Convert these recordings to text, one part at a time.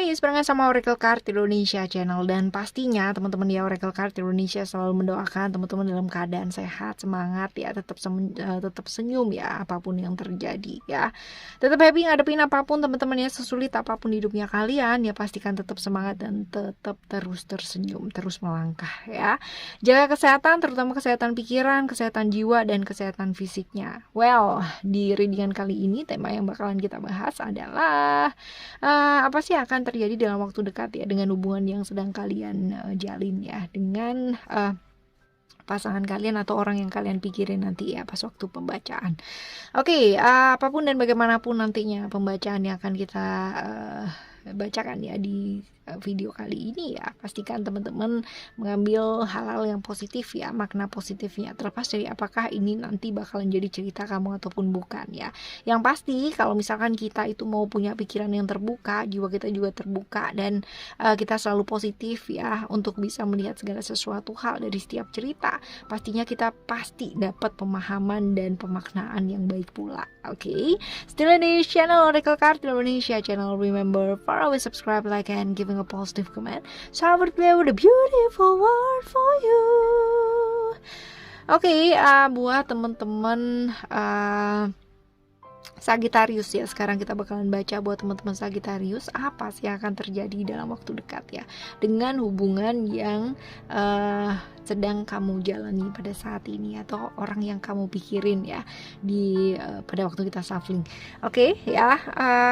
guys, barengan sama Oracle Card Indonesia Channel. Dan pastinya teman-teman ya, Oracle Card Indonesia selalu mendoakan teman-teman dalam keadaan sehat, semangat ya, tetap senyum ya, apapun yang terjadi ya. Tetap happy ngadepin apapun teman-teman ya, sesulit apapun hidupnya kalian ya, pastikan tetap semangat dan tetap terus tersenyum, terus melangkah ya. Jaga kesehatan, terutama kesehatan pikiran, kesehatan jiwa, dan kesehatan fisiknya. Well, di readingan kali ini tema yang bakalan kita bahas adalah apa sih akan terjadi dalam waktu dekat ya dengan hubungan yang sedang kalian jalin ya dengan pasangan kalian atau orang yang kalian pikirin nanti ya pas waktu pembacaan. Oke, apapun dan bagaimanapun nantinya pembacaan yang akan kita bacakan ya di video kali ini ya, pastikan teman-teman mengambil hal-hal yang positif ya, makna positifnya, terlepas dari apakah ini nanti bakalan jadi cerita kamu ataupun bukan ya. Yang pasti kalau misalkan kita itu mau punya pikiran yang terbuka, jiwa kita juga terbuka, dan kita selalu positif ya untuk bisa melihat segala sesuatu hal dari setiap cerita, pastinya kita pasti dapat pemahaman dan pemaknaan yang baik pula. Oke, still di channel Oracle Card Indonesia Channel. Remember, follow, subscribe, like, and giving a positive comment. So I would play with a beautiful word for you. Oke, buat teman-teman Sagittarius ya, sekarang kita bakalan baca buat teman-teman Sagittarius apa sih yang akan terjadi dalam waktu dekat ya dengan hubungan yang sedang kamu jalani pada saat ini atau orang yang kamu pikirin ya di pada waktu kita shuffling. Oke ya,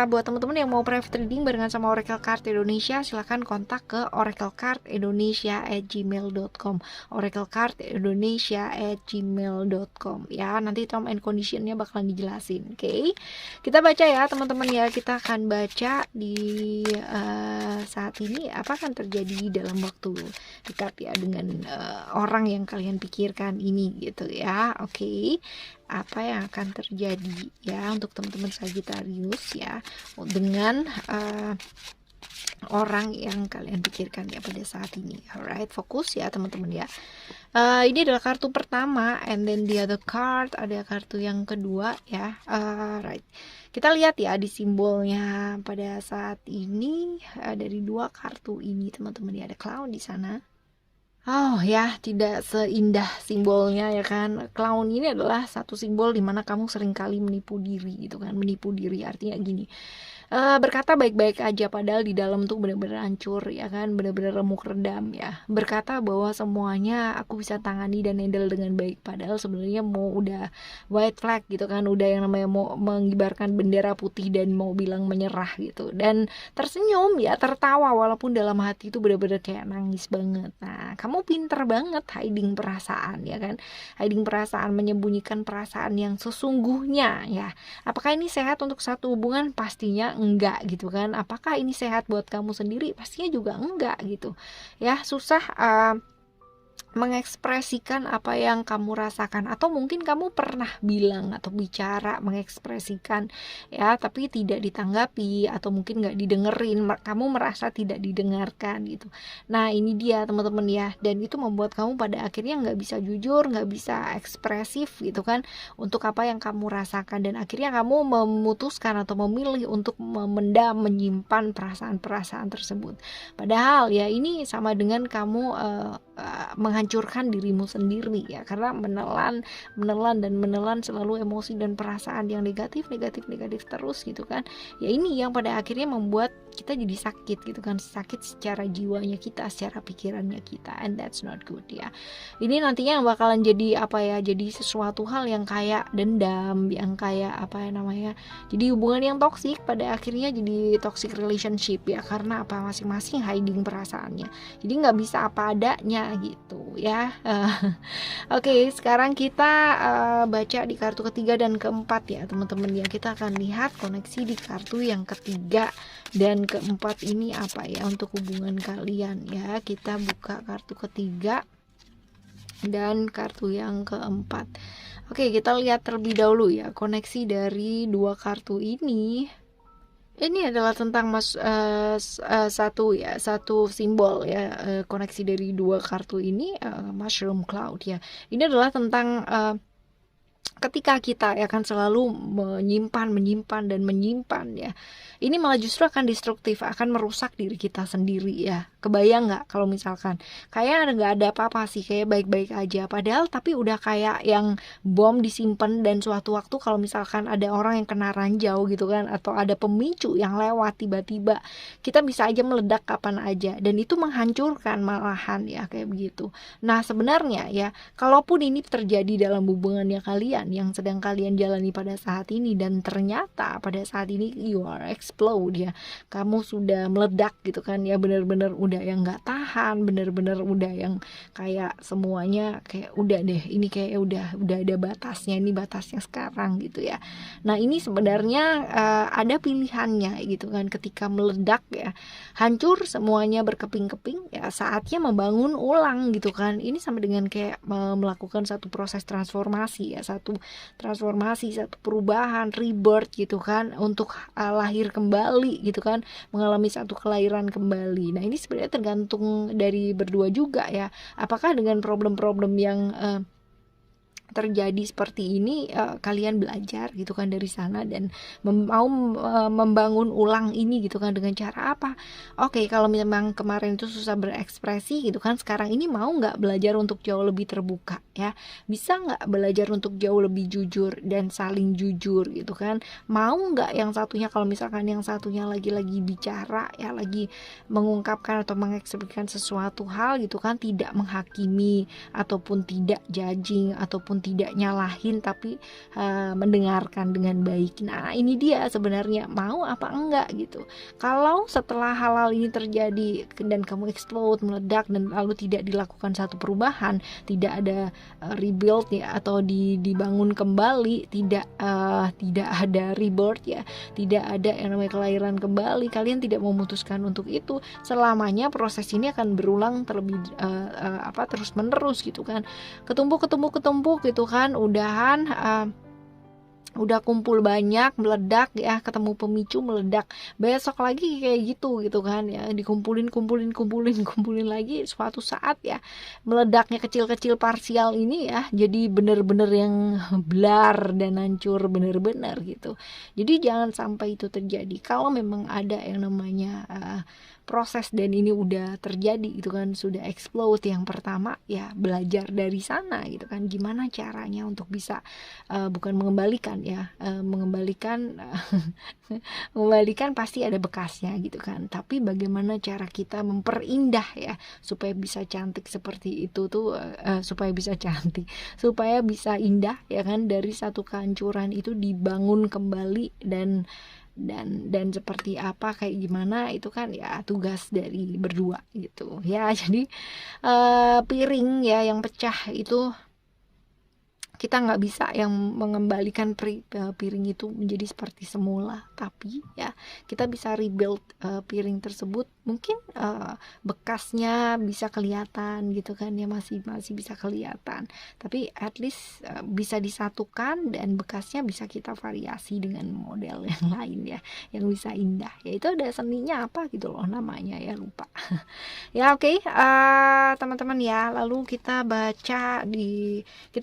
buat teman-teman yang mau private reading barengan sama Oracle Card Indonesia, silahkan kontak ke oraclecardindonesia@gmail.com, oraclecardindonesia@gmail.com ya. Nanti term and conditionnya bakalan dijelasin. Oke, kita baca ya teman-teman ya. Kita akan baca di saat ini apa akan terjadi dalam waktu dekat ya dengan orang yang kalian pikirkan ini gitu ya. Oke, apa yang akan terjadi ya untuk teman-teman Sagittarius ya dengan orang yang kalian pikirkan ya pada saat ini. Alright, fokus ya teman-teman ya. Ini adalah kartu pertama, and then the other card ada kartu yang kedua ya. Right, kita lihat ya di simbolnya pada saat ini dari dua kartu ini teman-teman ya, ada clown di sana. Oh ya, tidak seindah simbolnya ya kan. Clown ini adalah satu simbol dimana kamu seringkali menipu diri gitu kan. Menipu diri artinya gini, berkata baik-baik aja padahal di dalam tuh benar-benar hancur ya kan, benar-benar remuk redam ya. Berkata bahwa semuanya aku bisa tangani dan handle dengan baik, padahal sebenarnya mau udah white flag gitu kan, udah yang namanya mau mengibarkan bendera putih dan mau bilang menyerah gitu, dan tersenyum ya, tertawa walaupun dalam hati itu benar-benar kayak nangis banget. Nah, kamu pinter banget hiding perasaan ya kan, hiding perasaan, menyembunyikan perasaan yang sesungguhnya ya. Apakah ini sehat untuk satu hubungan? Pastinya enggak gitu kan. Apakah ini sehat buat kamu sendiri? Pastinya juga enggak gitu ya. Susah mengekspresikan apa yang kamu rasakan, atau mungkin kamu pernah bilang atau bicara mengekspresikan ya, tapi tidak ditanggapi atau mungkin nggak didengerin, kamu merasa tidak didengarkan gitu. Nah ini dia teman-teman ya, dan itu membuat kamu pada akhirnya nggak bisa jujur, nggak bisa ekspresif gitu kan untuk apa yang kamu rasakan, dan akhirnya kamu memutuskan atau memilih untuk memendam, menyimpan perasaan-perasaan tersebut. Padahal ya ini sama dengan kamu menghancurkan dirimu sendiri ya, karena menelan selalu emosi dan perasaan yang negatif terus gitu kan. Ya ini yang pada akhirnya membuat kita jadi sakit gitu kan, sakit secara jiwanya kita, secara pikirannya kita, and that's not good ya. Ini nantinya bakalan jadi apa ya, jadi sesuatu hal yang kayak dendam, yang kayak apa ya namanya, jadi hubungan yang toksik, pada akhirnya jadi toxic relationship ya, karena apa, masing-masing hiding perasaannya, jadi nggak bisa apa adanya gitu ya. Oke, sekarang kita baca di kartu ketiga dan keempat ya teman-teman ya. Kita akan lihat koneksi di kartu yang ketiga dan keempat ini apa ya untuk hubungan kalian ya. Kita buka kartu ketiga dan kartu yang keempat. Oke, kita lihat terlebih dahulu ya koneksi dari dua kartu ini. Ini adalah tentang satu simbol ya, koneksi dari dua kartu ini, mushroom cloud ya. Ini adalah tentang ketika kita akan selalu menyimpan dan menyimpan ya, ini malah justru akan destruktif, akan merusak diri kita sendiri ya. Kebayang nggak kalau misalkan kayak nggak ada apa-apa sih, kayak baik-baik aja, padahal tapi udah kayak yang bom disimpan, dan suatu waktu kalau misalkan ada orang yang kena ranjau gitu kan, atau ada pemicu yang lewat tiba-tiba, kita bisa aja meledak kapan aja, dan itu menghancurkan malahan ya, kayak begitu. Nah sebenarnya ya, kalaupun ini terjadi dalam hubungannya kalian yang sedang kalian jalani pada saat ini, dan ternyata pada saat ini you are explode ya, kamu sudah meledak gitu kan ya, bener-bener udah yang nggak tahan, bener-bener udah yang kayak semuanya kayak udah deh, ini kayak udah ada batasnya, ini batasnya sekarang gitu ya. Nah ini sebenarnya ada pilihannya gitu kan, ketika meledak ya, hancur semuanya berkeping-keping ya, saatnya membangun ulang gitu kan. Ini sama dengan kayak melakukan satu proses transformasi ya, satu transformasi, satu perubahan, rebirth gitu kan, untuk lahir kembali gitu kan, mengalami satu kelahiran kembali. Nah ini sebenarnya tergantung dari berdua juga ya, apakah dengan problem-problem yang terjadi seperti ini kalian belajar gitu kan dari sana, dan mau membangun ulang ini gitu kan, dengan cara apa? Oke, kalau memang kemarin itu susah berekspresi gitu kan, sekarang ini mau nggak belajar untuk jauh lebih terbuka ya, bisa nggak belajar untuk jauh lebih jujur dan saling jujur gitu kan, mau nggak yang satunya, kalau misalkan yang satunya lagi bicara ya, lagi mengungkapkan atau mengekspresikan sesuatu hal gitu kan, tidak menghakimi ataupun tidak judging ataupun tidak nyalahin, tapi mendengarkan dengan baik. Nah ini dia sebenarnya, mau apa enggak gitu. Kalau setelah hal-hal ini terjadi dan kamu explode, meledak, dan lalu tidak dilakukan satu perubahan, tidak ada rebuild ya, atau dibangun kembali, tidak ada rebirth ya, tidak ada yang namanya kelahiran kembali, kalian tidak memutuskan untuk itu, selamanya proses ini akan berulang terlebih terus menerus gitu kan, ketumpuk gitu kan, udah kumpul banyak, meledak ya, ketemu pemicu, meledak, besok lagi kayak gitu kan ya, dikumpulin lagi, suatu saat ya meledaknya kecil-kecil parsial ini ya, jadi bener-bener yang blar dan hancur bener-bener gitu. Jadi jangan sampai itu terjadi. Kalau memang ada yang namanya proses dan ini udah terjadi gitu kan, sudah explode yang pertama ya, belajar dari sana gitu kan, gimana caranya untuk bisa bukan mengembalikan ya, mengembalikan pasti ada bekasnya gitu kan, tapi bagaimana cara kita memperindah ya, supaya bisa cantik seperti itu tuh, supaya bisa indah ya kan, dari satu kehancuran itu dibangun kembali, dan seperti apa, kayak gimana, itu kan ya tugas dari berdua gitu ya. Jadi piring ya yang pecah itu kita nggak bisa yang mengembalikan piring itu menjadi seperti semula, tapi ya kita bisa rebuild piring tersebut. Mungkin bekasnya bisa kelihatan gitu kan ya, masih bisa kelihatan, tapi at least bisa disatukan, dan bekasnya bisa kita variasi dengan model yang lain ya, yang bisa indah ya. Itu ada seninya apa gitu loh namanya ya, lupa ya. Oke, teman-teman ya, lalu kita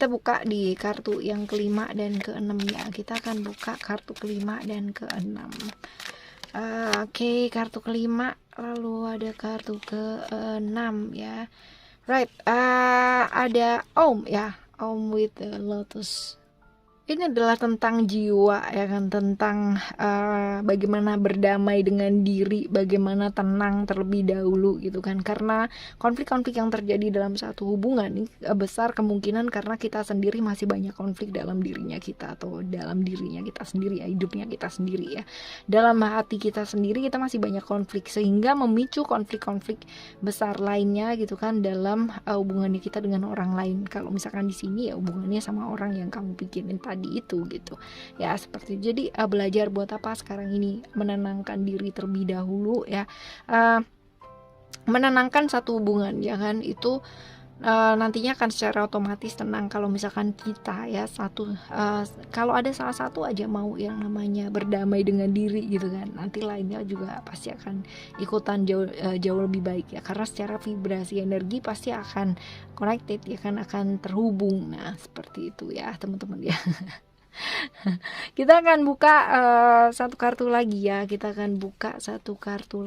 buka di kartu yang kelima dan keenam ya. Kita akan buka kartu kelima dan keenam. Oke, kartu kelima, lalu ada kartu keenam ya. Right, ada Om ya, Om with the Lotus. Ini adalah tentang jiwa ya kan, tentang bagaimana berdamai dengan diri, bagaimana tenang terlebih dahulu gitu kan, karena konflik-konflik yang terjadi dalam satu hubungan ini besar kemungkinan karena kita sendiri masih banyak konflik dalam dirinya kita, atau dalam dirinya kita sendiri ya, hidupnya kita sendiri ya, dalam hati kita sendiri kita masih banyak konflik, sehingga memicu konflik-konflik besar lainnya gitu kan, dalam hubungannya kita dengan orang lain. Kalau misalkan di sini ya hubungannya sama orang yang kamu pikirin tadi itu gitu ya, seperti jadi belajar buat apa sekarang ini, menenangkan diri terlebih dahulu ya, menenangkan satu hubungan ya kan, itu nantinya akan secara otomatis tenang kalau misalkan kita ya kalau ada salah satu aja mau yang namanya berdamai dengan diri gitu kan, nanti lainnya juga pasti akan ikutan jauh lebih baik ya, karena secara vibrasi energi pasti akan connected ya kan, akan terhubung. Nah seperti itu ya teman-teman ya. Kita akan buka satu kartu lagi ya, kita akan buka satu kartu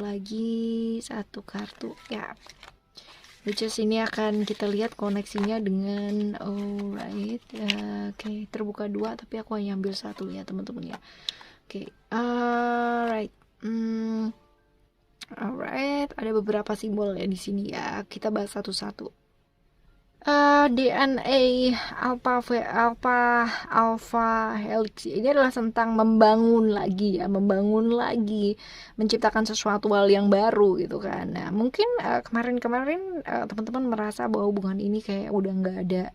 ya, which is ini akan kita lihat koneksinya dengan alright. Oke, terbuka 2 tapi aku hanya ambil 1 ya teman-teman ya. Oke, alright. Alright, ada beberapa simbol ya di sini ya. Kita bahas satu-satu. DNA alpha helix ini adalah tentang membangun lagi, menciptakan sesuatu hal yang baru gitu kan. Nah mungkin kemarin teman-teman merasa bahwa hubungan ini kayak udah nggak ada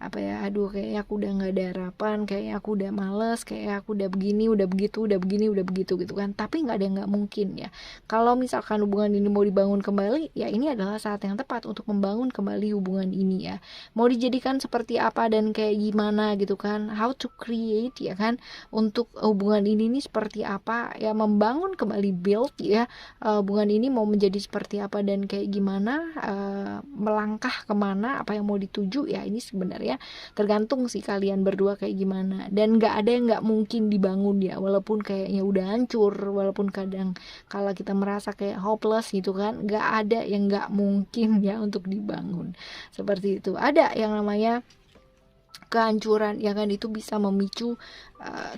aduh kayak aku udah nggak ada harapan, kayak aku udah males, kayak aku udah begini, udah begitu, udah begini, udah begitu gitu kan. Tapi nggak ada yang nggak mungkin ya. Kalau misalkan hubungan ini mau dibangun kembali, ya ini adalah saat yang tepat untuk membangun kembali hubungan ini ya. Mau dijadikan seperti apa dan kayak gimana gitu kan, how to create ya kan, untuk hubungan ini nih seperti apa ya, membangun kembali, build ya, hubungan ini mau menjadi seperti apa dan kayak gimana, melangkah kemana, apa yang mau dituju ya, ini sebenarnya tergantung sih kalian berdua kayak gimana. Dan nggak ada yang nggak mungkin dibangun ya, walaupun kayaknya udah hancur, walaupun kadang kalau kita merasa kayak hopeless gitu kan, nggak ada yang nggak mungkin ya untuk dibangun seperti itu. Ada yang namanya kehancuran ya kan, itu bisa memicu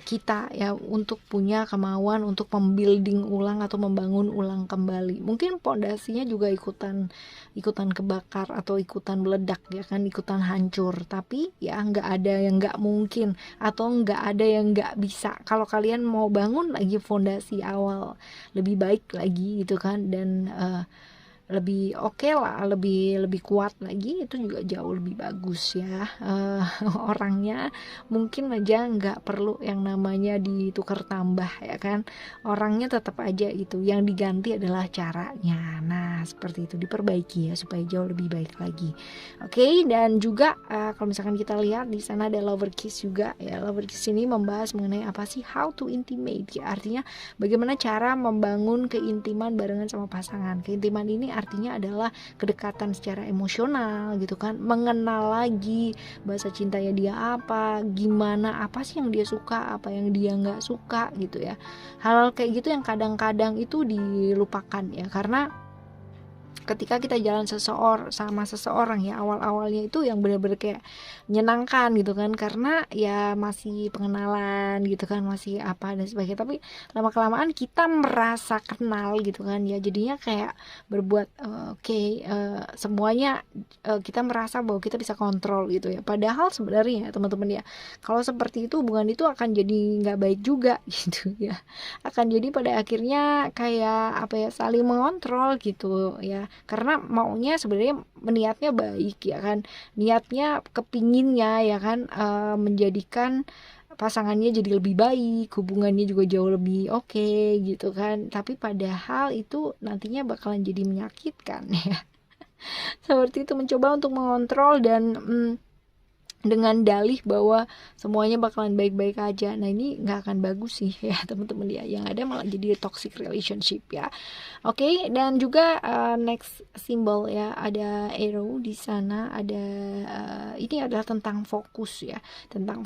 kita ya untuk punya kemauan untuk membuilding ulang atau membangun ulang kembali. Mungkin pondasinya juga ikutan kebakar atau ikutan meledak ya kan, ikutan hancur, tapi ya nggak ada yang nggak mungkin atau nggak ada yang nggak bisa kalau kalian mau bangun lagi fondasi awal lebih baik lagi gitu kan, dan lebih oke lah, lebih kuat lagi, itu juga jauh lebih bagus ya. Orangnya mungkin aja nggak perlu yang namanya ditukar tambah ya kan, orangnya tetap aja itu, yang diganti adalah caranya. Nah seperti itu, diperbaiki ya supaya jauh lebih baik lagi. Oke, dan juga kalau misalkan kita lihat di sana ada lover kiss juga ya. Lover kiss ini membahas mengenai apa sih, how to intimate ya, artinya bagaimana cara membangun keintiman barengan sama pasangan. Keintiman ini artinya adalah kedekatan secara emosional gitu kan, mengenal lagi bahasa cintanya dia apa, gimana, apa sih yang dia suka, apa yang dia nggak suka gitu ya. Hal-hal kayak gitu yang kadang-kadang itu dilupakan ya, karena ketika kita jalan sama seseorang ya, awal-awalnya itu yang benar-benar kayak menyenangkan gitu kan, karena ya masih pengenalan gitu kan, masih apa dan sebagainya. Tapi lama-kelamaan kita merasa kenal gitu kan ya, jadinya kayak berbuat semuanya kita merasa bahwa kita bisa kontrol gitu ya. Padahal sebenarnya teman-teman ya, kalau seperti itu hubungan itu akan jadi nggak baik juga gitu ya, akan jadi pada akhirnya kayak saling mengontrol gitu ya, karena maunya sebenarnya niatnya baik ya kan, niatnya kepinginnya ya kan, menjadikan pasangannya jadi lebih baik, hubungannya juga jauh lebih oke gitu kan, tapi padahal itu nantinya bakalan jadi menyakitkan ya. Seperti itu, mencoba untuk mengontrol dan dengan dalih bahwa semuanya bakalan baik-baik aja. Nah ini nggak akan bagus sih ya teman-teman ya, yang ada malah jadi toxic relationship ya. Oke, dan juga next symbol ya, ada arrow di sana, ada ini adalah tentang fokus ya, tentang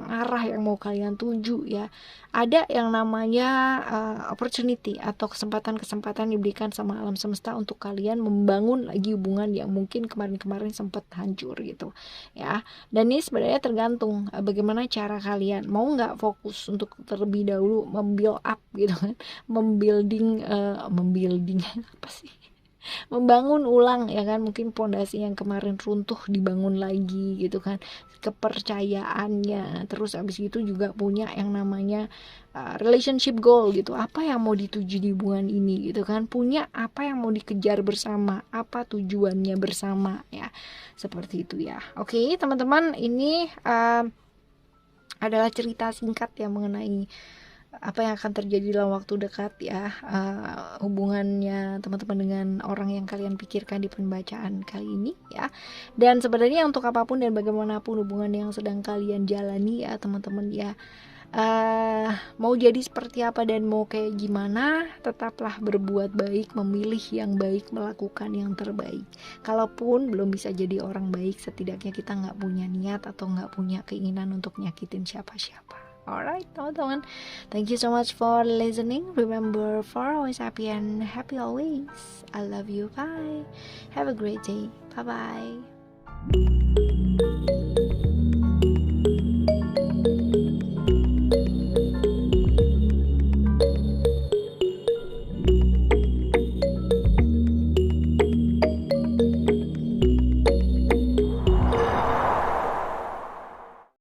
arah yang mau kalian tuju ya. Ada yang namanya opportunity atau kesempatan-kesempatan diberikan sama alam semesta untuk kalian membangun lagi hubungan yang mungkin kemarin-kemarin sempat hancur gitu ya. Dan ini sebenarnya tergantung bagaimana cara kalian, mau nggak fokus untuk terlebih dahulu membuild up gitu kan, membuilding apa sih, membangun ulang ya kan, mungkin pondasi yang kemarin runtuh dibangun lagi gitu kan, kepercayaannya. Terus abis itu juga punya yang namanya relationship goal gitu, apa yang mau dituju di hubungan ini gitu kan, punya apa yang mau dikejar bersama, apa tujuannya bersama ya, seperti itu ya. Oke teman-teman, ini adalah cerita singkat ya mengenai apa yang akan terjadi dalam waktu dekat ya, hubungannya teman-teman dengan orang yang kalian pikirkan di pembacaan kali ini ya. Dan sebenarnya untuk apapun dan bagaimanapun hubungan yang sedang kalian jalani ya teman-teman ya, mau jadi seperti apa dan mau kayak gimana, tetaplah berbuat baik, memilih yang baik, melakukan yang terbaik. Kalaupun belum bisa jadi orang baik, setidaknya kita nggak punya niat atau nggak punya keinginan untuk nyakitin siapa-siapa. Alright teman-teman, thank you so much for listening. Remember, for always happy and happy always. I love you, bye. Have a great day, bye bye.